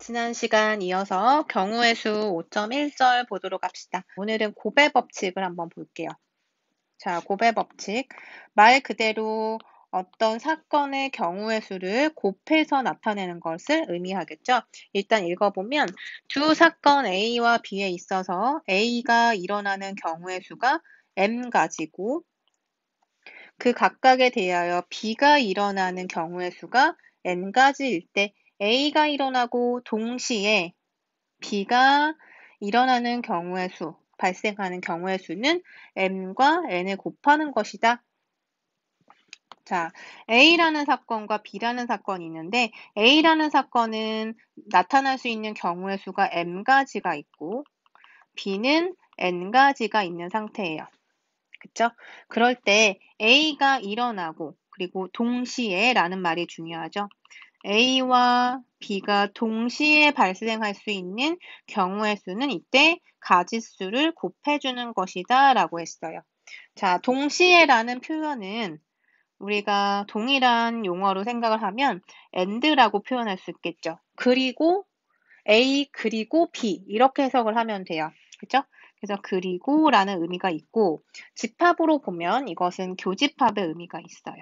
지난 시간 이어서 경우의 수 5.1절 보도록 합시다. 오늘은 곱의 법칙을 한번 볼게요. 자, 곱의 법칙. 말 그대로 어떤 사건의 경우의 수를 곱해서 나타내는 것을 의미하겠죠. 일단 읽어보면 두 사건 A와 B에 있어서 A가 일어나는 경우의 수가 m가지고 그 각각에 대하여 B가 일어나는 경우의 수가 n가지일 때 A가 일어나고 동시에 B가 일어나는 경우의 수, 발생하는 경우의 수는 m과 n을 곱하는 것이다. 자, A라는 사건과 B라는 사건이 있는데 A라는 사건은 나타날 수 있는 경우의 수가 m가지가 있고 B는 n가지가 있는 상태예요. 그쵸? 그럴 때 A가 일어나고 그리고 동시에 라는 말이 중요하죠. A와 B가 동시에 발생할 수 있는 경우의 수는 이때 가지수를 곱해주는 것이다 라고 했어요. 자, 동시에라는 표현은 우리가 동일한 용어로 생각을 하면 and라고 표현할 수 있겠죠. 그리고 A 그리고 B 이렇게 해석을 하면 돼요. 그죠? 그래서 그리고 라는 의미가 있고 집합으로 보면 이것은 교집합의 의미가 있어요.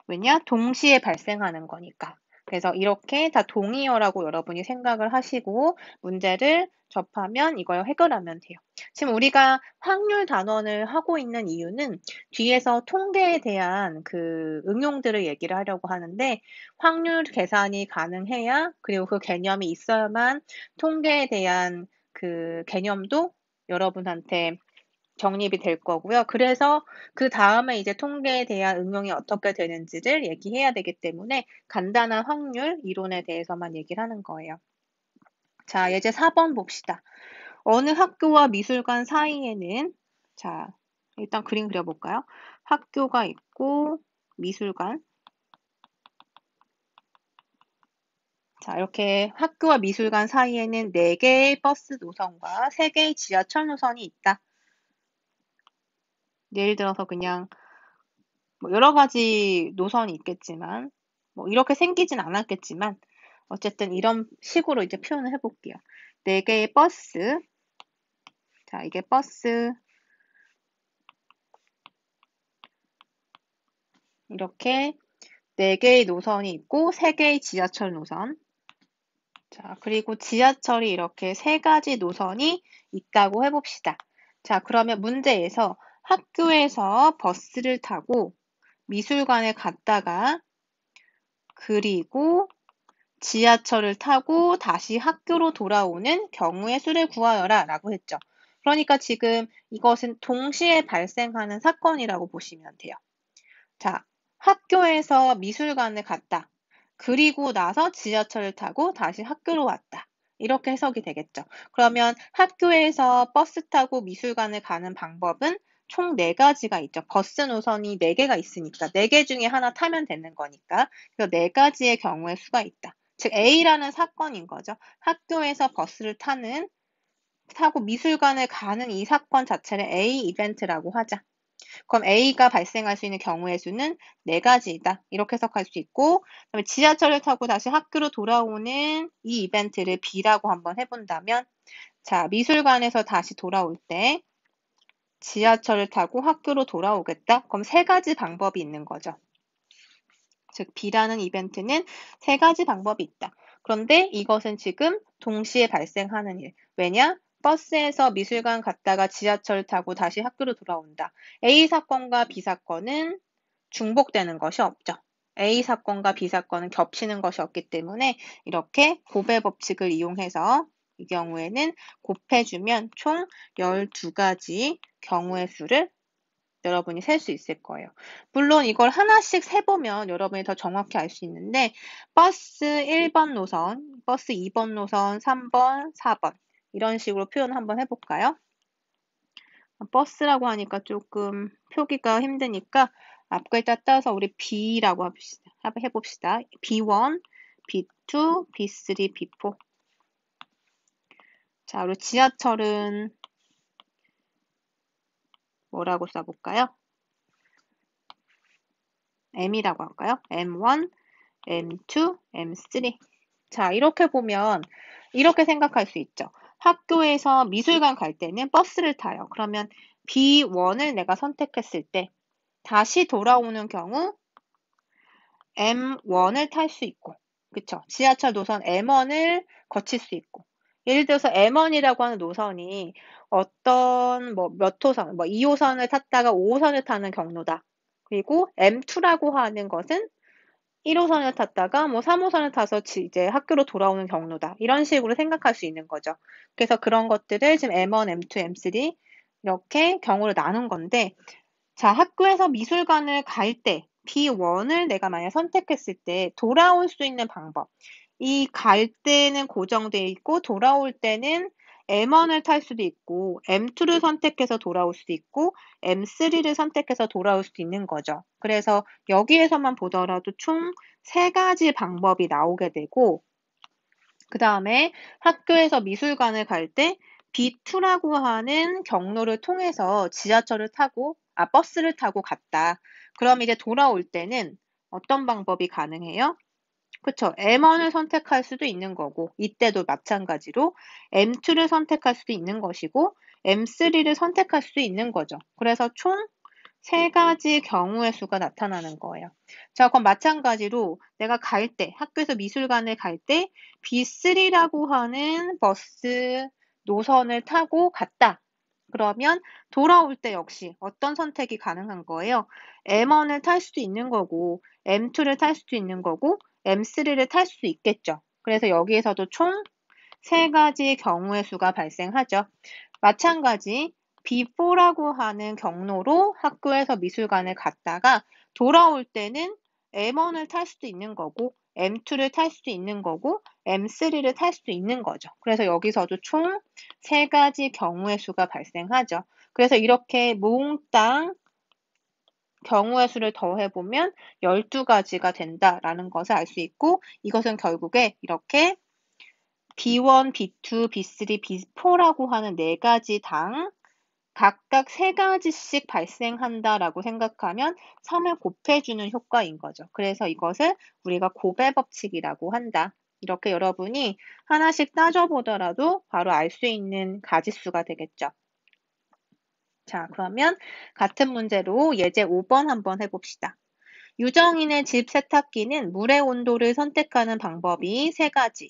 왜냐? 동시에 발생하는 거니까. 그래서 이렇게 다 동의어라고 여러분이 생각을 하시고 문제를 접하면 이걸 해결하면 돼요. 지금 우리가 확률 단원을 하고 있는 이유는 뒤에서 통계에 대한 그 응용들을 얘기를 하려고 하는데 확률 계산이 가능해야 그리고 그 개념이 있어야만 통계에 대한 그 개념도 여러분한테 정립이 될 거고요. 그래서 그 다음에 이제 통계에 대한 응용이 어떻게 되는지를 얘기해야 되기 때문에 간단한 확률 이론에 대해서만 얘기를 하는 거예요. 자, 예제 4번 봅시다. 어느 학교와 미술관 사이에는 자, 일단 그림 그려볼까요? 학교가 있고 미술관. 자, 이렇게 학교와 미술관 사이에는 4개의 버스 노선과 3개의 지하철 노선이 있다. 예를 들어서 그냥 뭐 여러 가지 노선이 있겠지만 뭐 이렇게 생기진 않았겠지만 어쨌든 이런 식으로 이제 표현을 해볼게요. 4개의 버스. 자, 이게 버스. 이렇게 4개의 노선이 있고 3개의 지하철 노선. 자, 그리고 지하철이 이렇게 3가지 노선이 있다고 해봅시다. 자, 그러면 문제에서 학교에서 버스를 타고 미술관에 갔다가 그리고 지하철을 타고 다시 학교로 돌아오는 경우의 수를 구하여라 라고 했죠. 그러니까 지금 이것은 동시에 발생하는 사건이라고 보시면 돼요. 자, 학교에서 미술관을 갔다. 그리고 나서 지하철을 타고 다시 학교로 왔다. 이렇게 해석이 되겠죠. 그러면 학교에서 버스 타고 미술관을 가는 방법은 총 4가지가 있죠. 버스 노선이 4개가 있으니까 4개 중에 하나 타면 되는 거니까 그래서 4가지의 경우의 수가 있다. 즉 A라는 사건인 거죠. 학교에서 버스를 타고 미술관을 가는 이 사건 자체를 A 이벤트라고 하자. 그럼 A가 발생할 수 있는 경우의 수는 4가지이다. 이렇게 해석할 수 있고 그다음에 지하철을 타고 다시 학교로 돌아오는 이 이벤트를 B라고 한번 해본다면 자, 미술관에서 다시 돌아올 때 지하철을 타고 학교로 돌아오겠다. 그럼 3가지 방법이 있는 거죠. 즉 B라는 이벤트는 3가지 방법이 있다. 그런데 이것은 지금 동시에 발생하는 일. 왜냐? 버스에서 미술관 갔다가 지하철 타고 다시 학교로 돌아온다. A 사건과 B 사건은 중복되는 것이 없죠. A 사건과 B 사건은 겹치는 것이 없기 때문에 이렇게 곱의 법칙을 이용해서 이 경우에는 곱해주면 총 12가지 경우의 수를 여러분이 셀 수 있을 거예요. 물론 이걸 하나씩 세보면 여러분이 더 정확히 알 수 있는데 버스 1번 노선, 버스 2번 노선, 3번, 4번 이런 식으로 표현 한번 해볼까요? 버스라고 하니까 조금 표기가 힘드니까 앞글자 따서 우리 B라고 해봅시다. B1, B2, B3, B4 자, 그리고 지하철은 뭐라고 써볼까요? M이라고 할까요? M1, M2, M3 자, 이렇게 보면 이렇게 생각할 수 있죠. 학교에서 미술관 갈 때는 버스를 타요. 그러면 B1을 내가 선택했을 때 다시 돌아오는 경우 M1을 탈 수 있고, 그쵸? 지하철 노선 M1을 거칠 수 있고, 예를 들어서 M1이라고 하는 노선이 어떤 몇 호선, 2호선을 탔다가 5호선을 타는 경로다. 그리고 M2라고 하는 것은 1호선을 탔다가 3호선을 타서 이제 학교로 돌아오는 경로다. 이런 식으로 생각할 수 있는 거죠. 그래서 그런 것들을 지금 M1, M2, M3 이렇게 경우를 나눈 건데, 자, 학교에서 미술관을 갈 때, B1을 내가 만약 선택했을 때 돌아올 수 있는 방법. 이 갈 때는 고정돼 있고 돌아올 때는 M1을 탈 수도 있고 M2를 선택해서 돌아올 수도 있고 M3를 선택해서 돌아올 수도 있는 거죠. 그래서 여기에서만 보더라도 총 3가지 방법이 나오게 되고 그 다음에 학교에서 미술관을 갈 때 B2라고 하는 경로를 통해서 지하철을 타고, 버스를 타고 갔다. 그럼 이제 돌아올 때는 어떤 방법이 가능해요? 그쵸. M1을 선택할 수도 있는 거고, 이때도 마찬가지로 M2를 선택할 수도 있는 것이고, M3를 선택할 수도 있는 거죠. 그래서 총 3가지 경우의 수가 나타나는 거예요. 자, 그럼 마찬가지로 내가 갈 때, 학교에서 미술관을 갈 때 B3라고 하는 버스 노선을 타고 갔다. 그러면 돌아올 때 역시 어떤 선택이 가능한 거예요? M1을 탈 수도 있는 거고, M2를 탈 수도 있는 거고, M3를 탈 수도 있겠죠. 그래서 여기에서도 총 3가지 경우의 수가 발생하죠. 마찬가지 B4라고 하는 경로로 학교에서 미술관을 갔다가 돌아올 때는 M1을 탈 수도 있는 거고 M2를 탈 수도 있는 거고 M3를 탈 수도 있는 거죠. 그래서 여기서도 총 3가지 경우의 수가 발생하죠. 그래서 이렇게 몽땅 경우의 수를 더해보면 12가지가 된다라는 것을 알 수 있고 이것은 결국에 이렇게 B1, B2, B3, B4라고 하는 4가지 당 각각 3가지씩 발생한다라고 생각하면 3을 곱해주는 효과인 거죠. 그래서 이것을 우리가 곱의 법칙이라고 한다. 이렇게 여러분이 하나씩 따져보더라도 바로 알 수 있는 가지수가 되겠죠. 자, 그러면 같은 문제로 예제 5번 한번 해봅시다. 유정인의 집 세탁기는 물의 온도를 선택하는 방법이 3가지,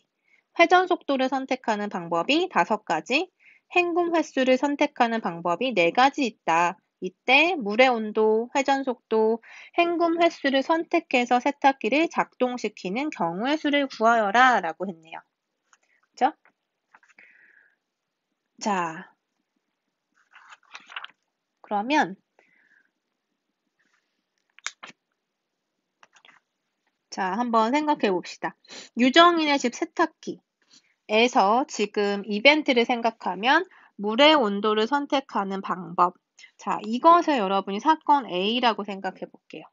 회전 속도를 선택하는 방법이 5가지, 헹굼 횟수를 선택하는 방법이 4가지 있다. 이때 물의 온도, 회전 속도, 헹굼 횟수를 선택해서 세탁기를 작동시키는 경우의 수를 구하여라 라고 했네요. 그죠? 자, 그러면 한번 생각해 봅시다. 유정인의 집 세탁기에서 지금 이벤트를 생각하면 물의 온도를 선택하는 방법. 자, 이것을 여러분이 사건 A라고 생각해 볼게요.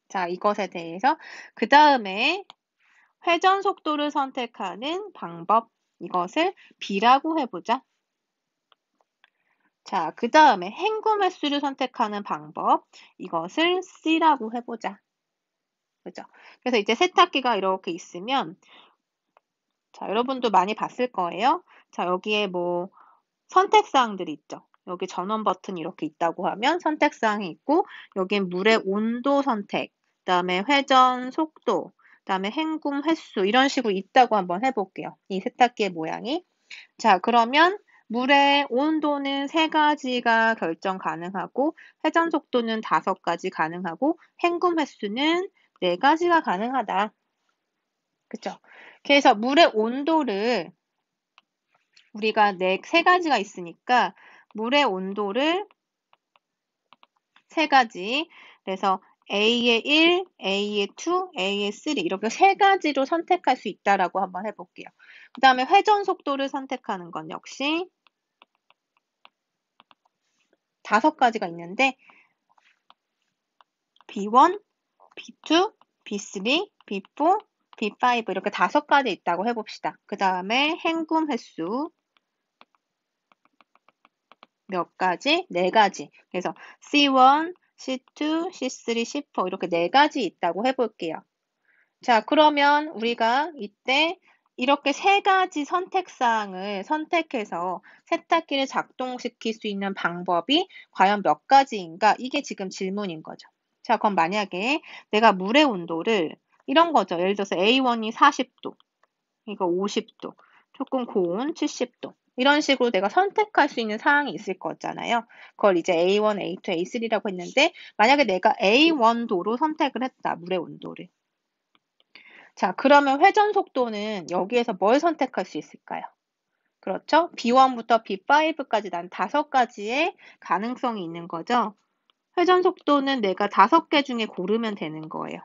자, 이것에 대해서 그 다음에 회전 속도를 선택하는 방법. 이것을 B라고 해보자. 자, 그 다음에 헹굼 횟수를 선택하는 방법. 이것을 C라고 해보자. 그죠? 그래서 이제 세탁기가 이렇게 있으면 자, 여러분도 많이 봤을 거예요. 자, 여기에 선택사항들이 있죠. 여기 전원 버튼이 이렇게 있다고 하면 선택사항이 있고, 여긴 물의 온도 선택, 그 다음에 회전 속도, 그 다음에 헹굼 횟수, 이런 식으로 있다고 한번 해볼게요. 이 세탁기의 모양이. 자, 그러면 물의 온도는 3가지가 결정 가능하고, 회전 속도는 5가지 가능하고, 헹굼 횟수는 4가지가 가능하다. 그쵸? 그래서 물의 온도를 우리가 3가지가 있으니까 물의 온도를 3가지 그래서 A의 1, A의 2, A의 3 이렇게 3가지로 선택할 수 있다라고 한번 해볼게요. 그 다음에 회전 속도를 선택하는 건 역시 5가지가 있는데 B1, B2, B3, B4, B5 이렇게 5가지 있다고 해봅시다. 그 다음에 헹굼 횟수 몇 가지? 4가지. 그래서 C1, C2, C3, C4 이렇게 4가지 있다고 해볼게요. 자, 그러면 우리가 이때 이렇게 세 가지 선택사항을 선택해서 세탁기를 작동시킬 수 있는 방법이 과연 몇 가지인가? 이게 지금 질문인 거죠. 자, 그럼 만약에 내가 물의 온도를 이런 거죠. 예를 들어서 A1이 40도, 이거 50도, 조금 고온 70도. 이런 식으로 내가 선택할 수 있는 사항이 있을 거잖아요. 그걸 이제 A1, A2, A3라고 했는데 만약에 내가 A1도로 선택을 했다. 물의 온도를. 자, 그러면 회전 속도는 여기에서 뭘 선택할 수 있을까요? 그렇죠? B1부터 B5까지 난 5가지의 가능성이 있는 거죠. 회전 속도는 내가 5개 중에 고르면 되는 거예요.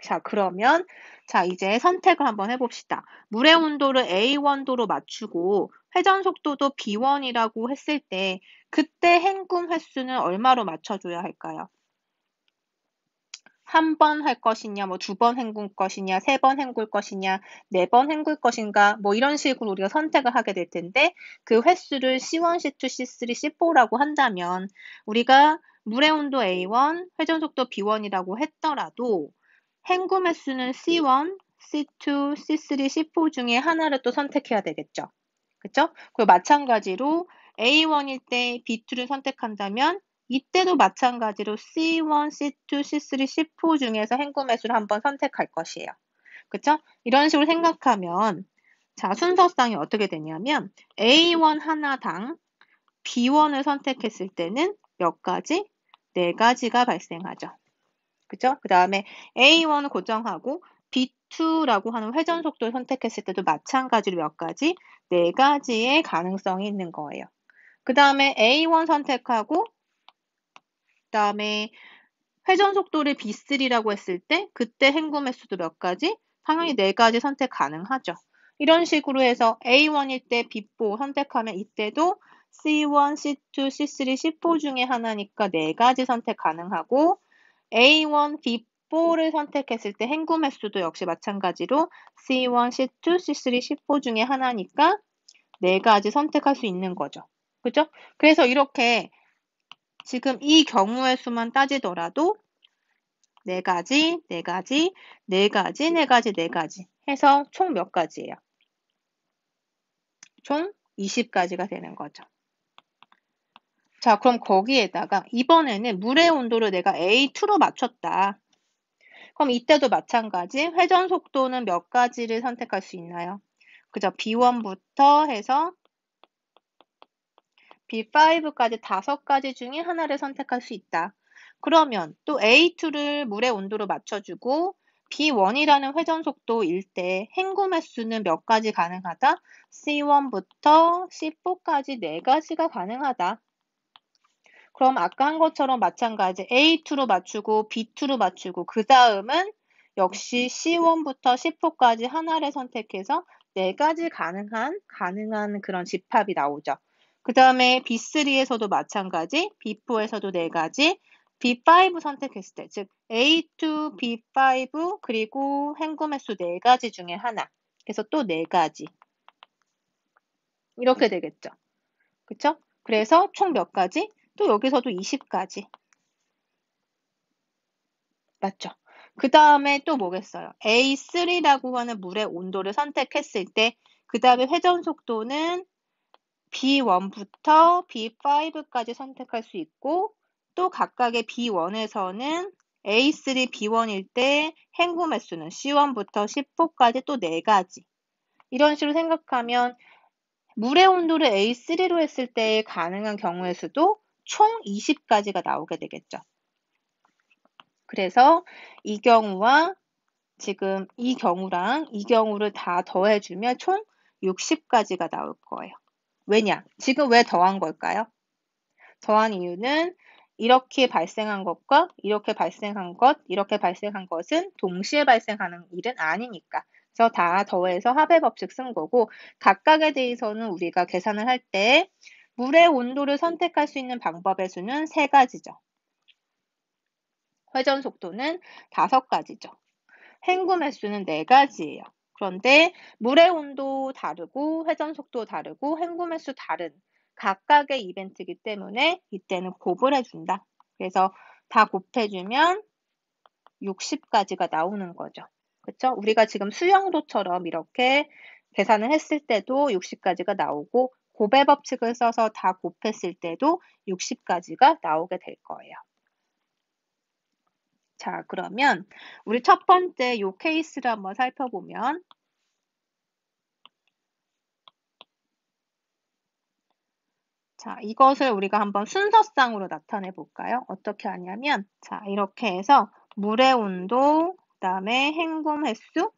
자, 그러면 자, 이제 선택을 한번 해봅시다. 물의 온도를 A1도로 맞추고 회전 속도도 B1이라고 했을 때 그때 헹굼 횟수는 얼마로 맞춰줘야 할까요? 한 번 할 것이냐, 뭐 2번 헹굴 것이냐, 3번 헹굴 것이냐, 4번 헹굴 것인가, 뭐 이런 식으로 우리가 선택을 하게 될 텐데 그 횟수를 C1, C2, C3, C4라고 한다면 우리가 물의 온도 A1, 회전 속도 B1이라고 했더라도 헹굼 횟수는 C1, C2, C3, C4 중에 하나를 또 선택해야 되겠죠. 그쵸? 그리고 마찬가지로 A1일 때 B2를 선택한다면 이때도 마찬가지로 C1, C2, C3, C4 중에서 헹굼 횟수를 한번 선택할 것이에요. 그쵸? 이런 식으로 생각하면 자, 순서상이 어떻게 되냐면 A1 하나당 B1을 선택했을 때는 몇 가지? 4가지가 발생하죠. 그쵸? 그 다음에 A1을 고정하고 B2라고 하는 회전 속도를 선택했을 때도 마찬가지로 몇 가지? 4가지의 가능성이 있는 거예요. 그 다음에 A1 선택하고 그 다음에 회전 속도를 B3라고 했을 때 그때 헹굼 횟수도 몇 가지? 당연히 4가지 선택 가능하죠. 이런 식으로 해서 A1일 때 B4 선택하면 이때도 C1, C2, C3, C4 중에 하나니까 4가지 선택 가능하고 A1, B4를 선택했을 때 헹굼 횟수도 역시 마찬가지로 C1, C2, C3, C4 중에 하나니까 4가지 선택할 수 있는 거죠. 그죠? 그래서 이렇게 지금 이 경우의 수만 따지더라도 4가지, 4가지, 4가지, 4가지, 4가지 해서 총 몇 가지예요? 총 20가지가 되는 거죠. 자, 그럼 거기에다가 이번에는 물의 온도를 내가 A2로 맞췄다. 그럼 이때도 마찬가지 회전 속도는 몇 가지를 선택할 수 있나요? 그죠? B1부터 해서 B5까지 5가지 중에 하나를 선택할 수 있다. 그러면 또 A2를 물의 온도로 맞춰주고 B1이라는 회전 속도일 때 헹굼 횟수는 몇 가지 가능하다? C1부터 C4까지 4가지가 가능하다. 그럼 아까 한 것처럼 마찬가지 A2로 맞추고 B2로 맞추고 그 다음은 역시 C1부터 C4까지 하나를 선택해서 4가지 가능한 그런 집합이 나오죠. 그 다음에 B3에서도 마찬가지, B4에서도 4가지, B5 선택했을 때, 즉 A2, B5 그리고 헹굼 횟수 4가지 중에 하나. 그래서 또 4가지. 이렇게 되겠죠. 그쵸? 그래서 총 몇 가지? 또 여기서도 20가지. 맞죠? 그 다음에 또 뭐겠어요? A3라고 하는 물의 온도를 선택했을 때, 그 다음에 회전 속도는 B1부터 B5까지 선택할 수 있고, 또 각각의 B1에서는 A3, B1일 때 헹굼 횟수는 C1부터 C4까지 또 4가지. 이런 식으로 생각하면 물의 온도를 A3로 했을 때 가능한 경우의 수도 총 20가지가 나오게 되겠죠. 그래서 이 경우와 지금 이 경우랑 이 경우를 다 더해주면 총 60가지가 나올 거예요. 왜냐? 지금 왜 더한 걸까요? 더한 이유는 이렇게 발생한 것과 이렇게 발생한 것, 이렇게 발생한 것은 동시에 발생하는 일은 아니니까. 그래서 다 더해서 합의 법칙 쓴 거고 각각에 대해서는 우리가 계산을 할 때 물의 온도를 선택할 수 있는 방법의 수는 3가지죠. 회전 속도는 5가지죠. 헹굼 횟수는 4가지예요. 그런데 물의 온도 다르고 회전 속도 다르고 헹굼 횟수 다른 각각의 이벤트이기 때문에 이때는 곱을 해준다. 그래서 다 곱해주면 60가지가 나오는 거죠. 그쵸? 우리가 지금 수영도처럼 이렇게 계산을 했을 때도 60까지가 나오고 곱의 법칙을 써서 다 곱했을 때도 60까지가 나오게 될 거예요. 자, 그러면 우리 첫 번째 요 케이스를 한번 살펴보면 자, 이것을 우리가 한번 순서상으로 나타내 볼까요? 어떻게 하냐면 자, 이렇게 해서 물의 온도, 그다음에 헹굼 횟수,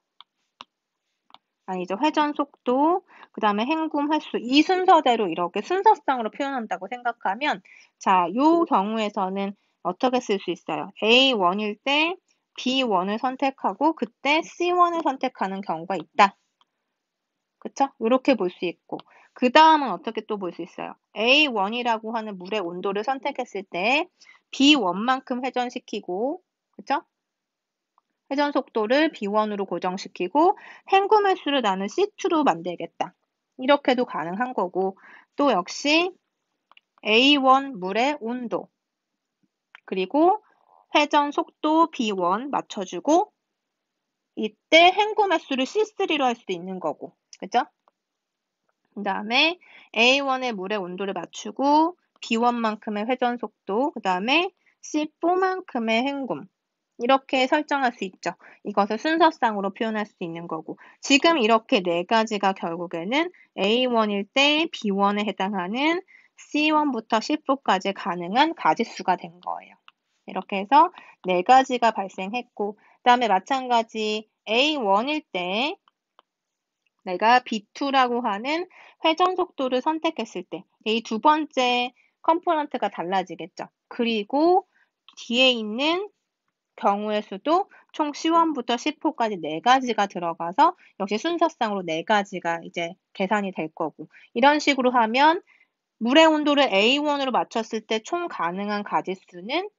아니죠. 회전 속도, 그다음에 헹굼 횟수 이 순서대로 이렇게 순서상으로 표현한다고 생각하면 자, 요 경우에서는 어떻게 쓸 수 있어요? A1일 때 B1을 선택하고 그때 C1을 선택하는 경우가 있다. 그쵸? 이렇게 볼 수 있고 그 다음은 어떻게 또 볼 수 있어요? A1이라고 하는 물의 온도를 선택했을 때 B1만큼 회전시키고 그쵸? 회전 속도를 B1으로 고정시키고 헹굼 횟수를 나는 C2로 만들겠다. 이렇게도 가능한 거고 또 역시 A1 물의 온도 그리고 회전 속도 B1 맞춰주고 이때 헹굼 횟수를 C3로 할 수도 있는 거고 그죠? 그 다음에 A1의 물의 온도를 맞추고 B1만큼의 회전 속도, 그 다음에 C4만큼의 헹굼 이렇게 설정할 수 있죠. 이것을 순서상으로 표현할 수 있는 거고 지금 이렇게 네 가지가 결국에는 A1일 때 B1에 해당하는 C1부터 C4까지 가능한 가지수가 된 거예요. 이렇게 해서 네 가지가 발생했고 그 다음에 마찬가지 A1일 때 내가 B2라고 하는 회전 속도를 선택했을 때 이 두 번째 컴포넌트가 달라지겠죠. 그리고 뒤에 있는 경우의 수도 총 C1부터 C4까지 네 가지가 들어가서 역시 순서상으로 네 가지가 이제 계산이 될 거고 이런 식으로 하면 물의 온도를 A1으로 맞췄을 때 총 가능한 가지수는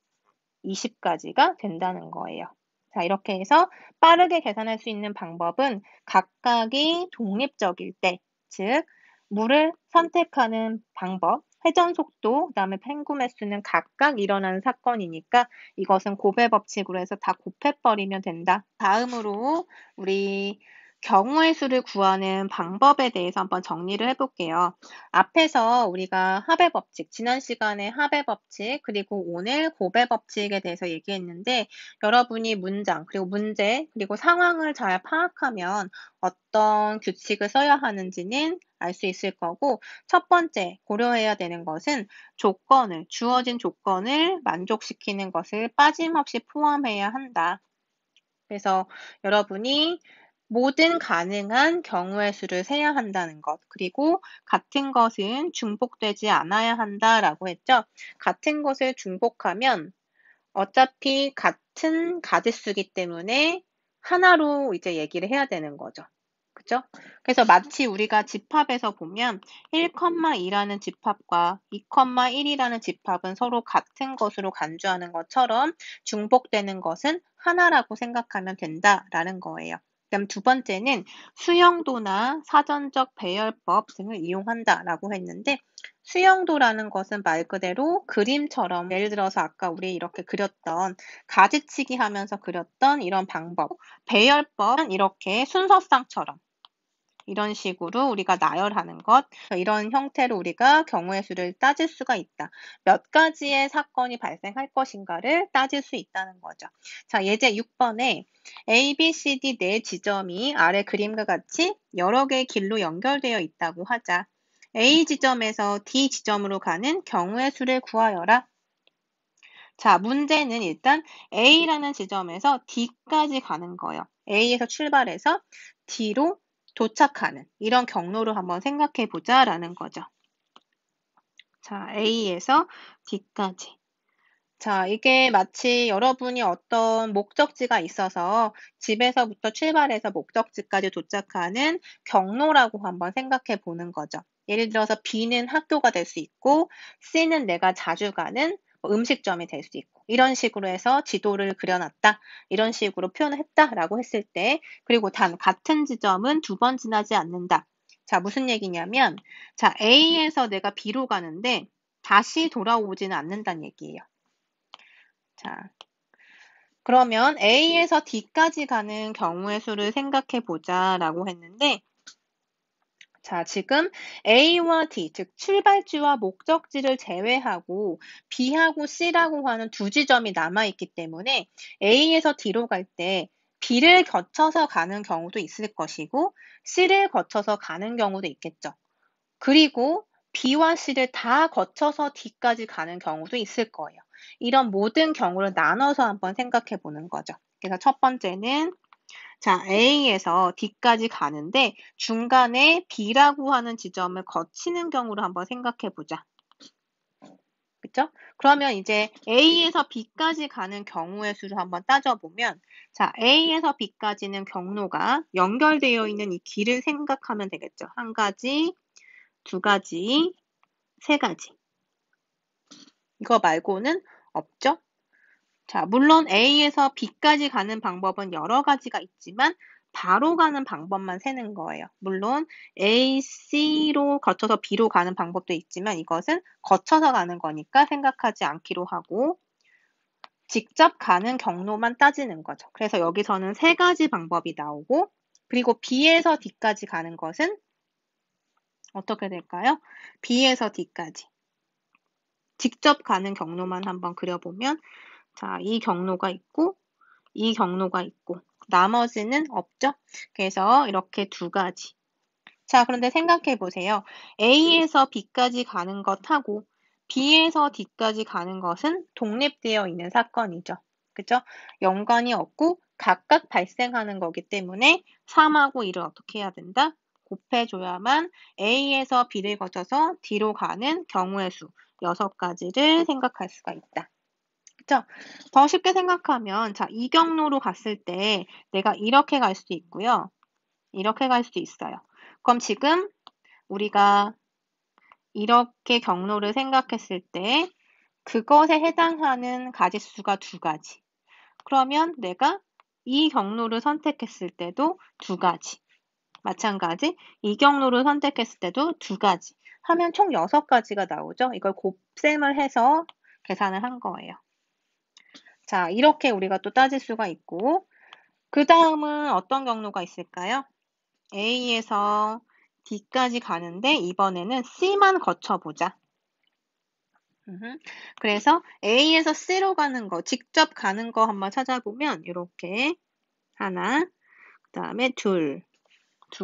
20가지가 된다는 거예요. 자, 이렇게 해서 빠르게 계산할 수 있는 방법은 각각이 독립적일 때, 즉 물을 선택하는 방법, 회전 속도, 그다음에 펭귄 횟수는 각각 일어나는 사건이니까 이것은 곱의 법칙으로 해서 다 곱해버리면 된다. 다음으로 우리 경우의 수를 구하는 방법에 대해서 한번 정리를 해볼게요. 앞에서 우리가 합의 법칙, 지난 시간에 합의 법칙, 그리고 오늘 곱의 법칙에 대해서 얘기했는데 여러분이 문장, 그리고 문제, 그리고 상황을 잘 파악하면 어떤 규칙을 써야 하는지는 알 수 있을 거고 첫 번째 고려해야 되는 것은 조건을, 주어진 조건을 만족시키는 것을 빠짐없이 포함해야 한다. 그래서 여러분이 모든 가능한 경우의 수를 세야 한다는 것, 그리고 같은 것은 중복되지 않아야 한다라고 했죠. 같은 것을 중복하면 어차피 같은 가짓수기 때문에 하나로 이제 얘기를 해야 되는 거죠. 그죠? 그래서 마치 우리가 집합에서 보면 1,2라는 집합과 2,1이라는 집합은 서로 같은 것으로 간주하는 것처럼 중복되는 것은 하나라고 생각하면 된다라는 거예요. 그다음 두 번째는 수영도나 사전적 배열법 등을 이용한다라고 했는데 수영도라는 것은 말 그대로 그림처럼 예를 들어서 아까 우리 이렇게 그렸던 가지치기 하면서 그렸던 이런 방법, 배열법은 이렇게 순서상처럼 이런 식으로 우리가 나열하는 것, 이런 형태로 우리가 경우의 수를 따질 수가 있다. 몇 가지의 사건이 발생할 것인가를 따질 수 있다는 거죠. 자, 예제 6번에 A, B, C, D 네 지점이 아래 그림과 같이 여러 개의 길로 연결되어 있다고 하자. A 지점에서 D 지점으로 가는 경우의 수를 구하여라. 자, 문제는 일단 A라는 지점에서 D까지 가는 거예요. A에서 출발해서 D로 도착하는 이런 경로를 한번 생각해 보자라는 거죠. 자, A에서 D까지. 자, 이게 마치 여러분이 어떤 목적지가 있어서 집에서부터 출발해서 목적지까지 도착하는 경로라고 한번 생각해 보는 거죠. 예를 들어서 B는 학교가 될 수 있고 C는 내가 자주 가는 음식점이 될 수 있고 이런 식으로 해서 지도를 그려놨다. 이런 식으로 표현을 했다라고 했을 때 그리고 단 같은 지점은 두 번 지나지 않는다. 자, 무슨 얘기냐면 자, A에서 내가 B로 가는데 다시 돌아오지는 않는다는 얘기예요. 자, 그러면 A에서 D까지 가는 경우의 수를 생각해 보자라고 했는데 자, 지금 A와 D, 즉 출발지와 목적지를 제외하고 B하고 C라고 하는 두 지점이 남아있기 때문에 A에서 D로 갈 때 B를 거쳐서 가는 경우도 있을 것이고 C를 거쳐서 가는 경우도 있겠죠. 그리고 B와 C를 다 거쳐서 D까지 가는 경우도 있을 거예요. 이런 모든 경우를 나눠서 한번 생각해 보는 거죠. 그래서 첫 번째는 자, A에서 D까지 가는데 중간에 B라고 하는 지점을 거치는 경우를 한번 생각해 보자. 그쵸? 그러면 이제 A에서 B까지 가는 경우의 수를 한번 따져보면 자, A에서 B까지는 경로가 연결되어 있는 이 길을 생각하면 되겠죠. 한 가지, 두 가지, 세 가지. 이거 말고는 없죠? 자, 물론 A에서 B까지 가는 방법은 여러 가지가 있지만 바로 가는 방법만 세는 거예요. 물론 A, C로 거쳐서 B로 가는 방법도 있지만 이것은 거쳐서 가는 거니까 생각하지 않기로 하고 직접 가는 경로만 따지는 거죠. 그래서 여기서는 세 가지 방법이 나오고 그리고 B에서 D까지 가는 것은 어떻게 될까요? B에서 D까지. 직접 가는 경로만 한번 그려보면 자, 이 경로가 있고 이 경로가 있고 나머지는 없죠. 그래서 이렇게 두 가지. 자, 그런데 생각해 보세요. A에서 B까지 가는 것하고 B에서 D까지 가는 것은 독립되어 있는 사건이죠. 그죠? 연관이 없고 각각 발생하는 거기 때문에 3하고 1을 어떻게 해야 된다? 곱해줘야만 A에서 B를 거쳐서 D로 가는 경우의 수 6가지를 생각할 수가 있다. 그죠? 더 쉽게 생각하면 자, 이 경로로 갔을 때 내가 이렇게 갈 수도 있고요. 이렇게 갈 수도 있어요. 그럼 지금 우리가 이렇게 경로를 생각했을 때 그것에 해당하는 가짓수가 두 가지. 그러면 내가 이 경로를 선택했을 때도 두 가지. 마찬가지 이 경로를 선택했을 때도 두 가지. 하면 총 6가지가 나오죠. 이걸 곱셈을 해서 계산을 한 거예요. 자, 이렇게 우리가 또 따질 수가 있고 그 다음은 어떤 경로가 있을까요? A에서 D까지 가는데 이번에는 C만 거쳐보자. 그래서 A에서 C로 가는 거, 직접 가는 거 한번 찾아보면 이렇게 하나, 그 다음에 두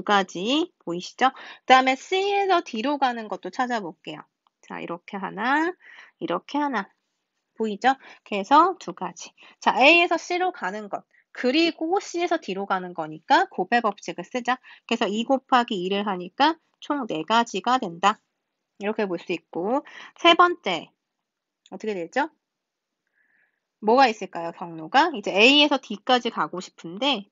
가지 보이시죠? 그 다음에 C에서 D로 가는 것도 찾아볼게요. 자, 이렇게 하나, 이렇게 하나. 보이죠? 그래서 두 가지. 자, A에서 C로 가는 것. 그리고 C에서 D로 가는 거니까 곱해 법칙을 쓰자. 그래서 2 곱하기 2를 하니까 총 4가지가 된다. 이렇게 볼 수 있고 세 번째 어떻게 되죠? 뭐가 있을까요? 경로가 이제 A에서 D까지 가고 싶은데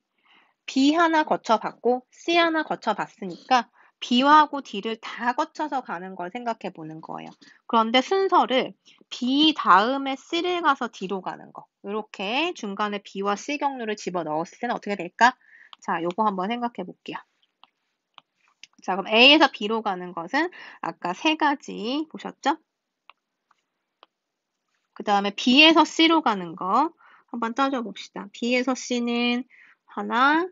B 하나 거쳐봤고 C 하나 거쳐봤으니까 B하고 D를 다 거쳐서 가는 걸 생각해 보는 거예요. 그런데 순서를 B 다음에 C를 가서 D로 가는 거. 이렇게 중간에 B와 C 경로를 집어넣었을 때는 어떻게 될까? 자, 요거 한번 생각해 볼게요. 자, 그럼 A에서 B로 가는 것은 아까 세 가지 보셨죠? 그 다음에 B에서 C로 가는 거 한번 따져봅시다. B에서 C는 하나,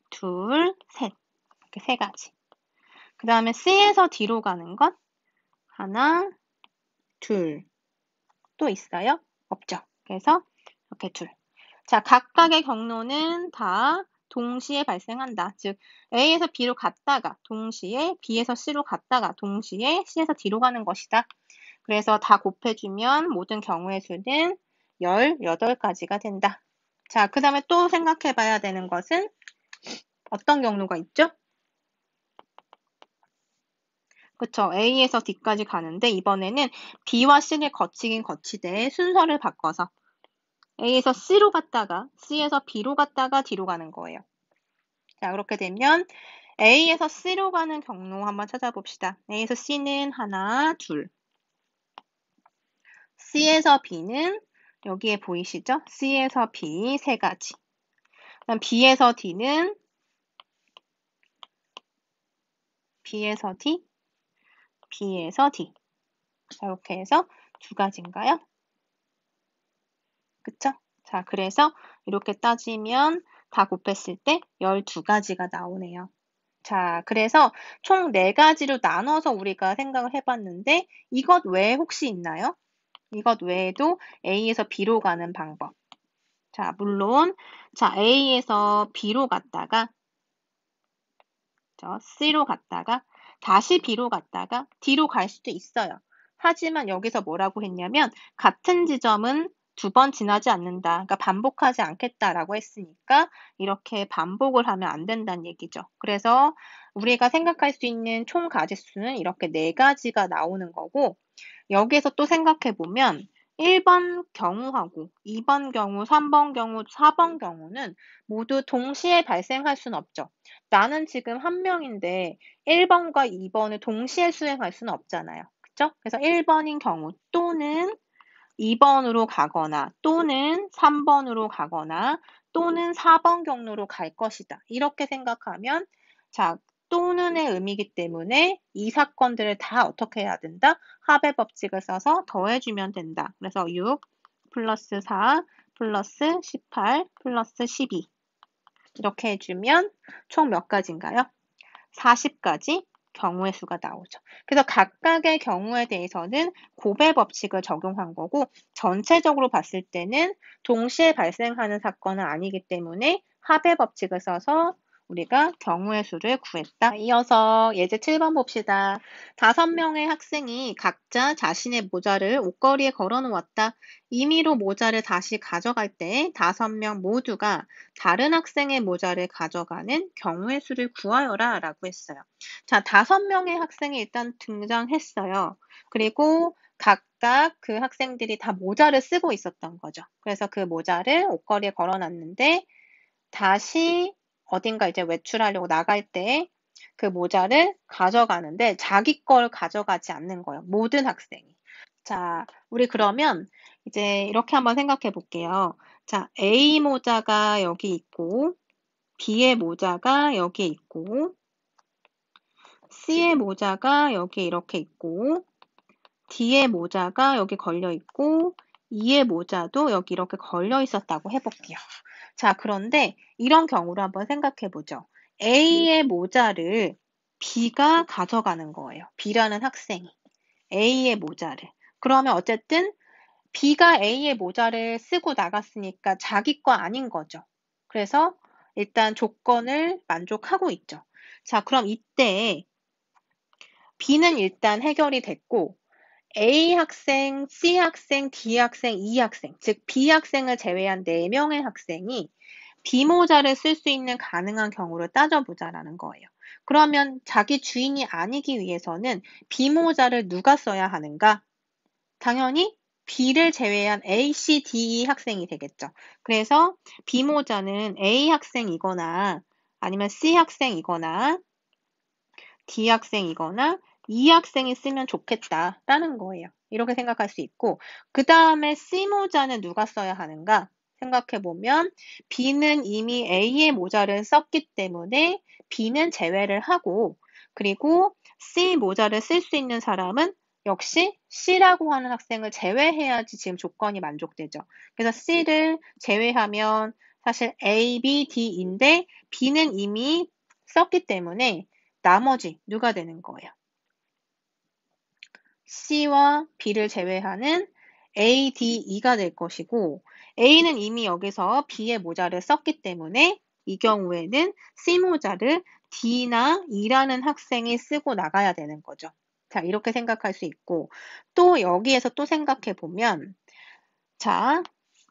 둘, 셋. 이렇게 세 가지. 그 다음에 C에서 D로 가는 것 하나, 둘. 또 있어요? 없죠. 그래서 이렇게 둘. 자, 각각의 경로는 다 동시에 발생한다. 즉 A에서 B로 갔다가 동시에 B에서 C로 갔다가 동시에 C에서 D로 가는 것이다. 그래서 다 곱해주면 모든 경우의 수는 18가지가 된다. 자, 그 다음에 또 생각해 봐야 되는 것은 어떤 경로가 있죠? 그쵸. A에서 D까지 가는데 이번에는 B와 C를 거치긴 거치되 순서를 바꿔서 A에서 C로 갔다가 C에서 B로 갔다가 D로 가는 거예요. 자, 그렇게 되면 A에서 C로 가는 경로 한번 찾아봅시다. A에서 C는 하나, 둘. C에서 B는 여기에 보이시죠? C에서 B 세 가지. 그럼 B에서 D는 B에서 D, B에서 D. 자, 이렇게 해서 두 가지인가요? 그쵸? 자, 그래서 이렇게 따지면 다 곱했을 때 12가지가 나오네요. 자, 그래서 총 4가지로 나눠서 우리가 생각을 해봤는데 이것 외에 혹시 있나요? 이것 외에도 A에서 B로 가는 방법. 자, 물론 자, A에서 B로 갔다가 C로 갔다가 다시 B로 갔다가 D로 갈 수도 있어요. 하지만 여기서 뭐라고 했냐면 같은 지점은 2번 지나지 않는다. 그러니까 반복하지 않겠다라고 했으니까 이렇게 반복을 하면 안 된다는 얘기죠. 그래서 우리가 생각할 수 있는 총 가지수는 이렇게 4가지가 나오는 거고 여기에서 또 생각해 보면 1번 경우하고 2번 경우, 3번 경우, 4번 경우는 모두 동시에 발생할 수는 없죠. 나는 지금 한 명인데 1번과 2번을 동시에 수행할 수는 없잖아요. 그쵸? 그래서 1번인 경우 또는 2번으로 가거나 또는 3번으로 가거나 또는 4번 경로로 갈 것이다. 이렇게 생각하면 자, 또는의 의미이기 때문에 이 사건들을 다 어떻게 해야 된다? 합의 법칙을 써서 더해주면 된다. 그래서 6 플러스 4 플러스 18 플러스 12 이렇게 해주면 총 몇 가지인가요? 40가지 경우의 수가 나오죠. 그래서 각각의 경우에 대해서는 곱의 법칙을 적용한 거고 전체적으로 봤을 때는 동시에 발생하는 사건은 아니기 때문에 합의 법칙을 써서 우리가 경우의 수를 구했다. 이어서 예제 7번 봅시다. 5명의 학생이 각자 자신의 모자를 옷걸이에 걸어 놓았다. 임의로 모자를 다시 가져갈 때 5명 모두가 다른 학생의 모자를 가져가는 경우의 수를 구하여라 라고 했어요. 자, 5명의 학생이 일단 등장했어요. 그리고 각각 그 학생들이 다 모자를 쓰고 있었던 거죠. 그래서 그 모자를 옷걸이에 걸어놨는데 다시 어딘가 이제 외출하려고 나갈 때 그 모자를 가져가는데 자기 걸 가져가지 않는 거예요. 모든 학생이. 자, 우리 그러면 이제 이렇게 한번 생각해 볼게요. 자, A 모자가 여기 있고 B의 모자가 여기 있고 C의 모자가 여기 이렇게 있고 D의 모자가 여기 걸려 있고 E의 모자도 여기 이렇게 걸려 있었다고 해볼게요. 자, 그런데 이런 경우를 한번 생각해 보죠. A의 모자를 B가 가져가는 거예요. B라는 학생이 A의 모자를. 그러면 어쨌든 B가 A의 모자를 쓰고 나갔으니까 자기 거 아닌 거죠. 그래서 일단 조건을 만족하고 있죠. 자, 그럼 이때 B는 일단 해결이 됐고 A 학생, C 학생, D 학생, E 학생, 즉 B 학생을 제외한 4명의 학생이 B 모자를 쓸 수 있는 가능한 경우를 따져보자라는 거예요. 그러면 자기 주인이 아니기 위해서는 B 모자를 누가 써야 하는가? 당연히 B를 제외한 A, C, D, E 학생이 되겠죠. 그래서 B 모자는 A 학생이거나 아니면 C 학생이거나 D 학생이거나 E 학생이 쓰면 좋겠다라는 거예요. 이렇게 생각할 수 있고 그 다음에 C 모자는 누가 써야 하는가? 생각해보면 B는 이미 A의 모자를 썼기 때문에 B는 제외를 하고 그리고 C 모자를 쓸 수 있는 사람은 역시 C라고 하는 학생을 제외해야지 지금 조건이 만족되죠. 그래서 C를 제외하면 사실 A, B, D인데 B는 이미 썼기 때문에 나머지 누가 되는 거예요? C와 B를 제외하는 A, D, E가 될 것이고 A는 이미 여기서 B의 모자를 썼기 때문에 이 경우에는 C 모자를 D나 E라는 학생이 쓰고 나가야 되는 거죠. 자, 이렇게 생각할 수 있고 또 여기에서 또 생각해 보면 자,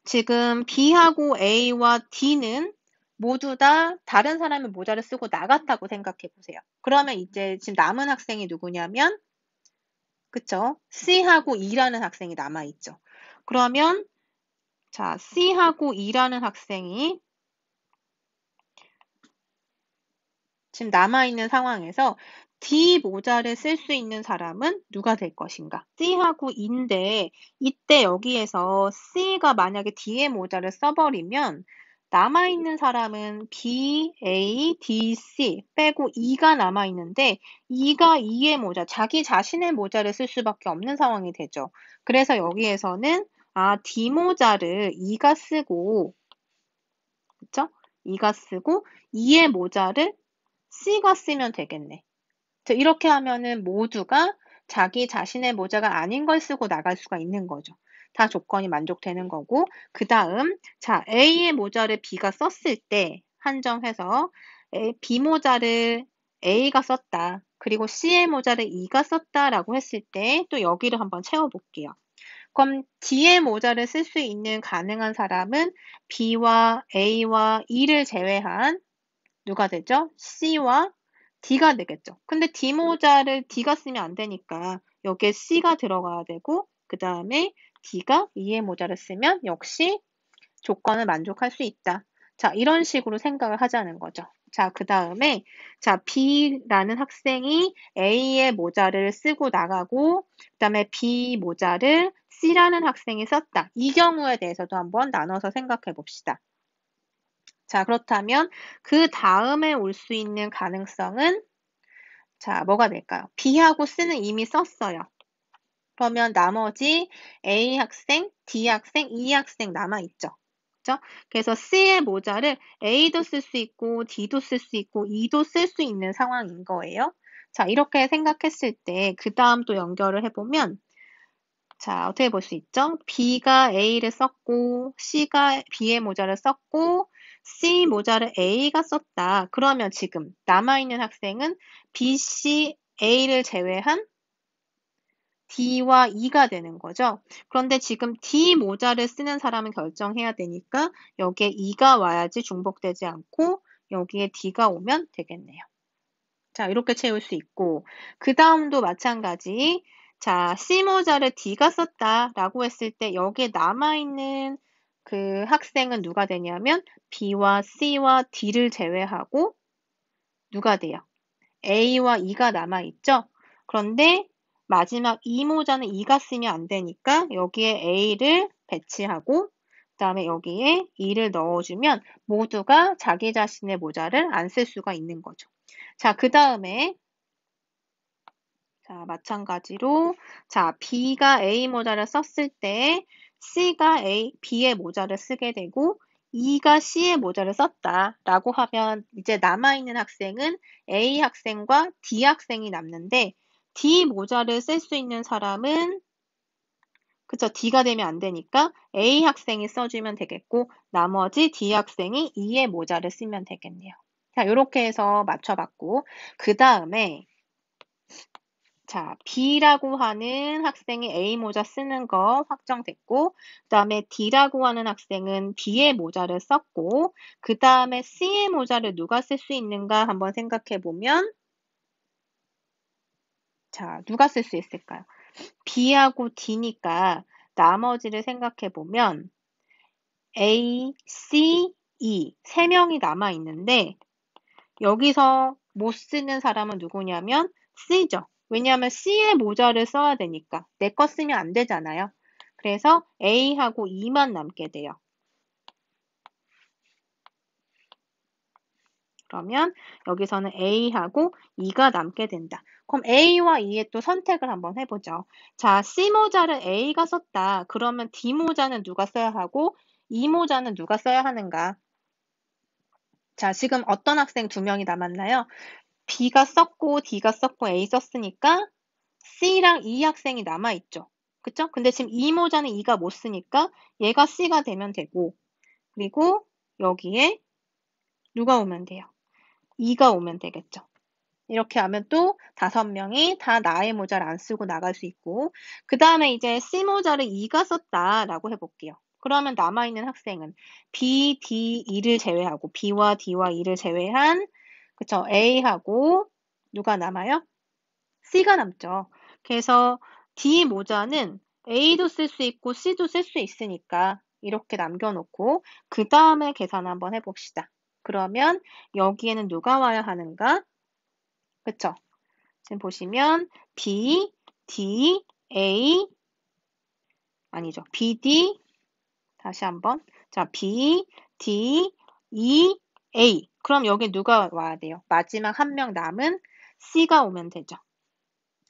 지금 B하고 A와 D는 모두 다 다른 사람의 모자를 쓰고 나갔다고 생각해 보세요. 그러면 이제 지금 남은 학생이 누구냐면 그쵸? C하고 E라는 학생이 남아있죠. 그러면 자, C하고 E라는 학생이 지금 남아있는 상황에서 D 모자를 쓸 수 있는 사람은 누가 될 것인가? C하고 E인데 이때 여기에서 C가 만약에 D의 모자를 써버리면 남아있는 사람은 B, A, D, C 빼고 E가 남아있는데 E가 E의 모자, 자기 자신의 모자를 쓸 수밖에 없는 상황이 되죠. 그래서 여기에서는 D 모자를 E가 쓰고 그쵸? E가 쓰고 E의 모자를 C가 쓰면 되겠네. 자, 이렇게 하면은 모두가 자기 자신의 모자가 아닌 걸 쓰고 나갈 수가 있는 거죠. 다 조건이 만족되는 거고, 그 다음, 자, A의 모자를 B가 썼을 때 한정해서 B 모자를 A가 썼다. 그리고 C의 모자를 E가 썼다라고 했을 때 또 여기를 한번 채워볼게요. 그럼 D의 모자를 쓸 수 있는 가능한 사람은 B와 A와 E를 제외한 누가 되죠? C와 D가 되겠죠. 근데 D 모자를 D가 쓰면 안 되니까 여기에 C가 들어가야 되고 그 다음에 D가 E의 모자를 쓰면 역시 조건을 만족할 수 있다. 자, 이런 식으로 생각을 하자는 거죠. 자, 그 다음에 자, B라는 학생이 A의 모자를 쓰고 나가고 그 다음에 B 모자를 C라는 학생이 썼다. 이 경우에 대해서도 한번 나눠서 생각해 봅시다. 자, 그렇다면 그 다음에 올 수 있는 가능성은 자, 뭐가 될까요? B하고 C는 이미 썼어요. 그러면 나머지 A 학생, D 학생, E 학생 남아있죠. 그죠? 그래서 C의 모자를 A도 쓸 수 있고 D도 쓸 수 있고 E도 쓸 수 있는 상황인 거예요. 자, 이렇게 생각했을 때 그 다음 또 연결을 해보면 자, 어떻게 볼 수 있죠? B가 A를 썼고 C가 B의 모자를 썼고 C 모자를 A가 썼다. 그러면 지금 남아있는 학생은 B, C, A를 제외한 D와 E가 되는 거죠. 그런데 지금 D 모자를 쓰는 사람은 결정해야 되니까 여기에 E가 와야지 중복되지 않고 여기에 D가 오면 되겠네요. 자, 이렇게 채울 수 있고 그 다음도 마찬가지. 자, C 모자를 D가 썼다라고 했을 때 여기에 남아있는 그 학생은 누가 되냐면 B와 C와 D를 제외하고 누가 돼요? A와 E가 남아있죠? 그런데 마지막 E 모자는 E가 쓰면 안 되니까 여기에 A를 배치하고 그 다음에 여기에 E를 넣어주면 모두가 자기 자신의 모자를 안 쓸 수가 있는 거죠. 자, 그 다음에 자, 마찬가지로 자, B가 A 모자를 썼을 때 C가 B의 모자를 쓰게 되고 E가 C의 모자를 썼다라고 하면 이제 남아있는 학생은 A 학생과 D 학생이 남는데 D 모자를 쓸 수 있는 사람은 그쵸, D가 되면 안 되니까 A 학생이 써주면 되겠고 나머지 D 학생이 E의 모자를 쓰면 되겠네요. 자, 이렇게 해서 맞춰봤고 그 다음에 자, B라고 하는 학생이 A 모자 쓰는 거 확정됐고, 그 다음에 D라고 하는 학생은 B의 모자를 썼고, 그 다음에 C의 모자를 누가 쓸 수 있는가 한번 생각해 보면, 자, 누가 쓸 수 있을까요? B하고 D니까 나머지를 생각해 보면 A, C, E 세 명이 남아 있는데, 여기서 못 쓰는 사람은 누구냐면 C죠. 왜냐하면 C의 모자를 써야 되니까 내 거 쓰면 안 되잖아요. 그래서 A하고 E만 남게 돼요. 그러면 여기서는 A하고 E가 남게 된다. 그럼 A와 E의 또 선택을 한번 해보죠. 자, C 모자를 A가 썼다. 그러면 D 모자는 누가 써야 하고 E 모자는 누가 써야 하는가? 자, 지금 어떤 학생 두 명이 남았나요? B가 썼고 D가 썼고 A 썼으니까 C랑 E 학생이 남아있죠. 그쵸? 근데 지금 E 모자는 E가 못 쓰니까 얘가 C가 되면 되고 그리고 여기에 누가 오면 돼요? E가 오면 되겠죠. 이렇게 하면 또 5명이 다 나의 모자를 안 쓰고 나갈 수 있고 그 다음에 이제 C 모자를 E가 썼다라고 해볼게요. 그러면 남아있는 학생은 B, D, E를 제외하고 B와 D와 E를 제외한 그쵸? A하고 누가 남아요? C가 남죠. 그래서 D 모자는 A도 쓸 수 있고 C도 쓸 수 있으니까 이렇게 남겨놓고 그 다음에 계산 한번 해봅시다. 그러면 여기에는 누가 와야 하는가? 그쵸? 지금 보시면 B, D, A 아니죠. B, D 다시 한번 자 B, D, E, A 그럼 여기 누가 와야 돼요? 마지막 한 명 남은 C가 오면 되죠.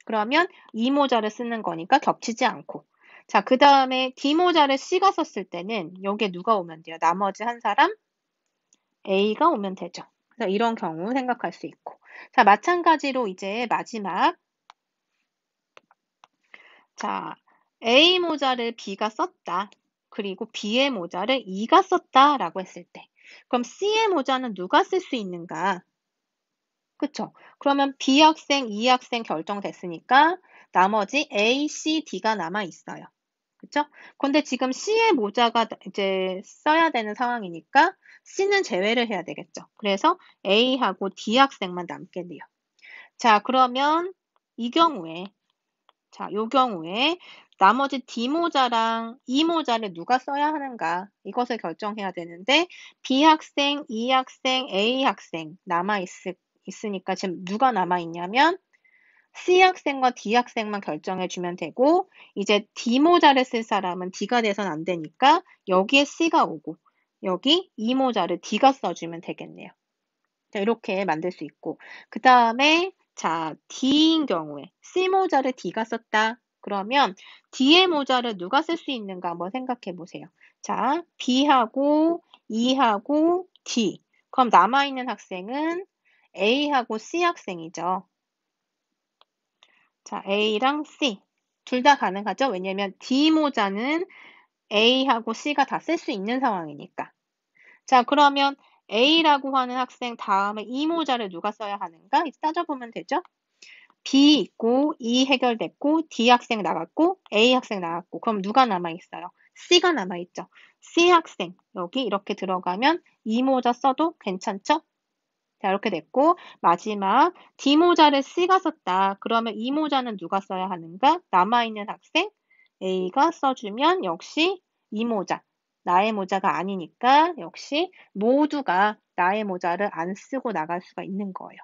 그러면 E 모자를 쓰는 거니까 겹치지 않고. 자, 그 다음에 D 모자를 C가 썼을 때는 여기에 누가 오면 돼요? 나머지 한 사람? A가 오면 되죠. 그래서 이런 경우 생각할 수 있고. 자, 마찬가지로 이제 마지막. 자, A 모자를 B가 썼다. 그리고 B의 모자를 E가 썼다 라고 했을 때. 그럼 C의 모자는 누가 쓸 수 있는가? 그쵸? 그러면 B 학생, E 학생 결정됐으니까 나머지 A, C, D가 남아 있어요. 그쵸? 근데 지금 C의 모자가 이제 써야 되는 상황이니까 C는 제외를 해야 되겠죠. 그래서 A하고 D 학생만 남겠네요. 자, 그러면 이 경우에, 요 경우에 나머지 D 모자랑 E 모자를 누가 써야 하는가? 이것을 결정해야 되는데 B 학생, E 학생, A 학생 있으니까 지금 누가 남아있냐면 C 학생과 D 학생만 결정해 주면 되고 이제 D 모자를 쓸 사람은 D가 돼선 안 되니까 여기에 C가 오고 여기 E 모자를 D가 써주면 되겠네요. 자, 이렇게 만들 수 있고 그 다음에 자 D인 경우에 C 모자를 D가 썼다. 그러면 D의 모자를 누가 쓸 수 있는가 한번 생각해 보세요. 자, B하고 E하고 D. 그럼 남아있는 학생은 A하고 C 학생이죠. 자, A랑 C. 둘 다 가능하죠? 왜냐면 D 모자는 A하고 C가 다 쓸 수 있는 상황이니까. 자, 그러면 A라고 하는 학생 다음에 E 모자를 누가 써야 하는가? 이제 따져보면 되죠? B 있고 E 해결됐고 D 학생 나갔고 A 학생 나갔고 그럼 누가 남아있어요? C가 남아있죠. C 학생 여기 이렇게 들어가면 E 모자 써도 괜찮죠? 자, 이렇게 됐고 마지막 D 모자를 C가 썼다. 그러면 E 모자는 누가 써야 하는가? 남아있는 학생 A가 써주면 역시 E 모자 나의 모자가 아니니까 역시 모두가 나의 모자를 안 쓰고 나갈 수가 있는 거예요.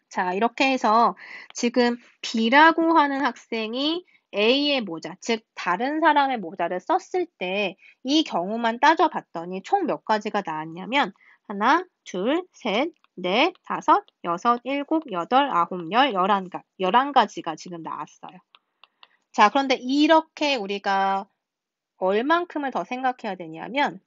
자, 이렇게 해서 지금 B라고 하는 학생이 A의 모자, 즉 다른 사람의 모자를 썼을 때 이 경우만 따져봤더니 총 몇 가지가 나왔냐면 하나, 둘, 셋, 넷, 다섯, 여섯, 일곱, 여덟, 아홉, 열, 11가지가 지금 나왔어요. 자, 그런데 이렇게 우리가 얼만큼을 더 생각해야 되냐면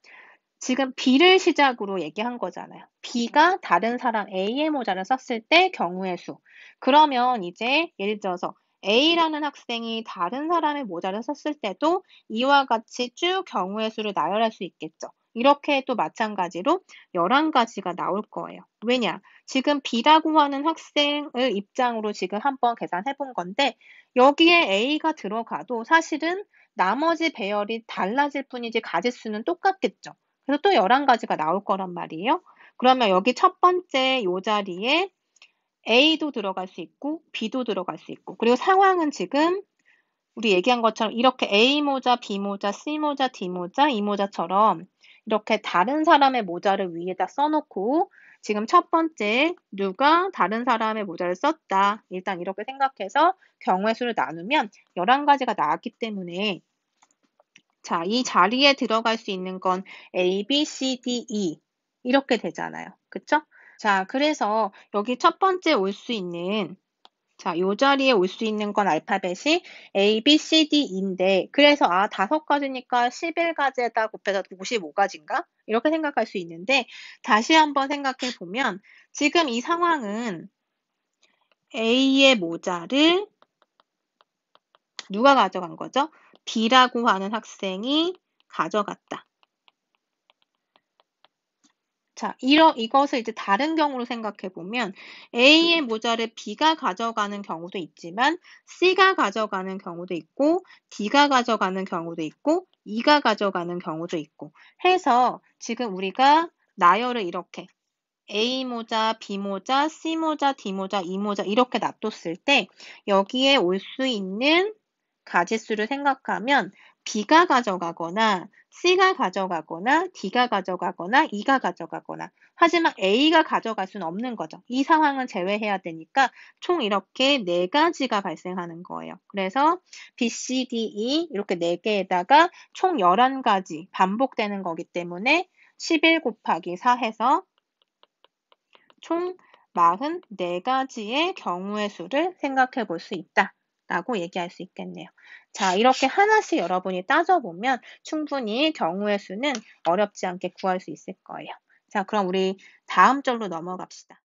지금 B를 시작으로 얘기한 거잖아요. B가 다른 사람 A의 모자를 썼을 때 경우의 수. 그러면 이제 예를 들어서 A라는 학생이 다른 사람의 모자를 썼을 때도 이와 같이 쭉 경우의 수를 나열할 수 있겠죠. 이렇게 또 마찬가지로 11가지가 나올 거예요. 왜냐? 지금 B라고 하는 학생을 입장으로 지금 한번 계산해 본 건데 여기에 A가 들어가도 사실은 나머지 배열이 달라질 뿐이지 가짓수는 똑같겠죠. 그래서 또 11가지가 나올 거란 말이에요. 그러면 여기 첫 번째 요 자리에 A도 들어갈 수 있고 B도 들어갈 수 있고 그리고 상황은 지금 우리 얘기한 것처럼 이렇게 A 모자, B 모자, C 모자, D 모자, E 모자처럼 이렇게 다른 사람의 모자를 위에다 써놓고 지금 첫 번째 누가 다른 사람의 모자를 썼다. 일단 이렇게 생각해서 경우의 수를 나누면 11가지가 나왔기 때문에 자, 이 자리에 들어갈 수 있는 건 A, B, C, D, E 이렇게 되잖아요. 그쵸? 자, 그래서 여기 첫 번째 올 수 있는 자, 요 자리에 올 수 있는 건 알파벳이 A, B, C, D인데 그래서 5가지니까 11가지에다 곱해서 55가지인가? 이렇게 생각할 수 있는데 다시 한번 생각해 보면 지금 이 상황은 A의 모자를 누가 가져간 거죠? B라고 하는 학생이 가져갔다. 자, 이것을 이제 다른 경우로 생각해 보면 A의 모자를 B가 가져가는 경우도 있지만 C가 가져가는 경우도 있고 D가 가져가는 경우도 있고 E가 가져가는 경우도 있고 해서 지금 우리가 나열을 이렇게 A 모자, B 모자, C 모자, D 모자, E 모자 이렇게 놔뒀을 때 여기에 올 수 있는 가짓수를 생각하면 B가 가져가거나 C가 가져가거나 D가 가져가거나 E가 가져가거나 하지만 A가 가져갈 수는 없는 거죠. 이 상황은 제외해야 되니까 총 이렇게 4가지가 발생하는 거예요. 그래서 B, C, D, E 이렇게 4개에다가 총 11가지 반복되는 거기 때문에 11 곱하기 4 해서 총 44가지의 경우의 수를 생각해 볼 수 있다. 라고 얘기할 수 있겠네요. 자, 이렇게 하나씩 여러분이 따져보면 충분히 경우의 수는 어렵지 않게 구할 수 있을 거예요. 자, 그럼 우리 다음 절로 넘어갑시다.